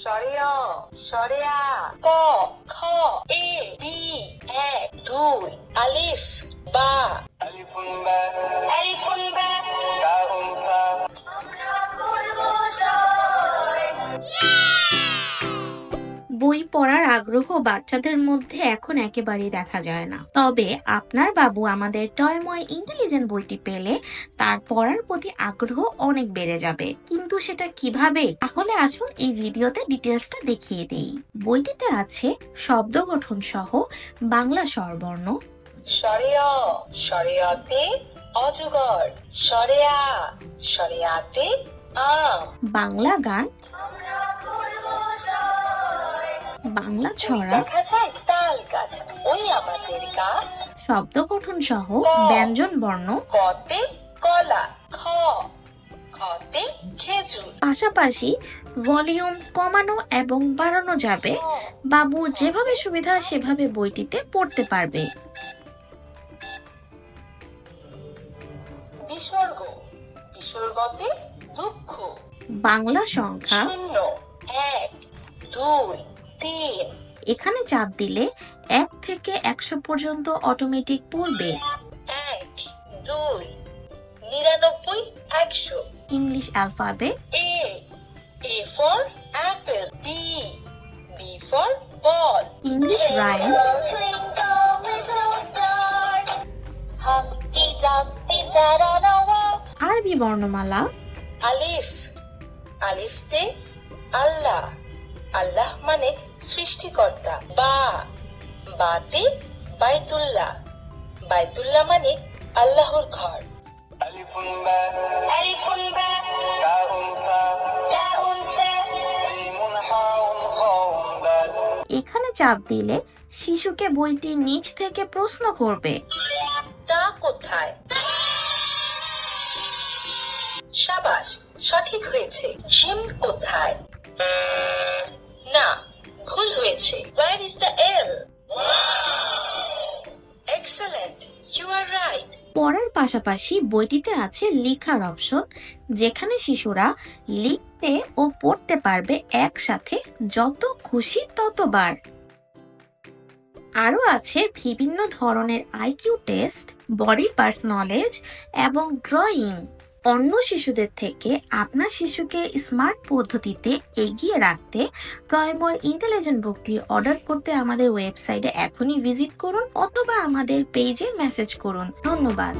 সরিয়া সরিয়া ক খ এ বি 1 2 আলিফ বা আলিফুন বা তাউন তা বই পড়ার আগ্রহ বাচ্চাদের মধ্যে এখন একেবারেই দেখা যায় না। তবে আপনার বাবু আমাদের টয়ময় ইন্টেলিজেন্ট বইটি পেলে তার পড়ার প্রতি আগ্রহ অনেক বেড়ে যাবে। কিন্তু সেটা কিভাবে? তাহলে আসুন এই ভিডিওতে ডিটেলসটা দেখিয়ে দেই। বইটিতে আছে শব্দ গঠন সহ বাংলা স্বরবর্ণ, সরিয়া সরিয়াতে অজগর, সরিয়া সরিয়াতে আম, বাংলা গান, বাংলা ছড়া, দেখা যায় তাল গাছ ওই আমাদের গাছ, শব্দ গঠন সহ ব্যঞ্জন বর্ণ, কতে কলা, খতে খেজুর। পাশাপাশি ভলিউম কমানো এবং বাড়ানো যাবে। বাবুর যেভাবে সুবিধা সেভাবে বইটিতে পড়তে পারবে। বিসর্গ, বিসর্গতে দুঃখ, বাংলা সংখ্যা 0 1 2 3। এখানে চাপ দিলে 1 থেকে 100 পর্যন্ত অটোমেটিক পড়বে। 1 2 99 100। English alphabet, A for apple, B for ball, English rhymes, twinkle little star, Humpty Dumpty sat on a wall. আরবি বর্ণমালা, আলিফ, আলিফতে আল্লাহ, আল্লাহ মানে সৃষ্টিকর্তা। বাতে বাইতুল্লাহ, বাইতুল্লাহ মানে আল্লাহর ঘর। আলিফুন বা তাউন তা জিমুন হাউন খাউন দাল। এখানে চাপ দিলে শিশুকে বইটির নিচ থেকে প্রশ্ন করবে। তা কোথায়? শাবাশ, সঠিক হয়েছে। জিম কোথায়? না, ভুল হয়েছে। Where is the L? Excellent, you are right. পড়ার পাশাপাশি বইটিতে আছে লেখার অপশন, যেখানে শিশুরা লিখতে ও পড়তে পারবে একসাথে, যত খুশি ততবার। আরো আছে বিভিন্ন ধরনের IQ test, body parts knowledge এবং ড্রয়িং। অন্য শিশুদের থেকে আপনার শিশুকে স্মার্ট পদ্ধতিতে এগিয়ে রাখতে টয়ময় ইন্টেলিজেন্ট বুকটি অর্ডার করতে আমাদের ওয়েবসাইটে এখনই ভিজিট করুন অথবা আমাদের পেজে মেসেজ করুন। ধন্যবাদ।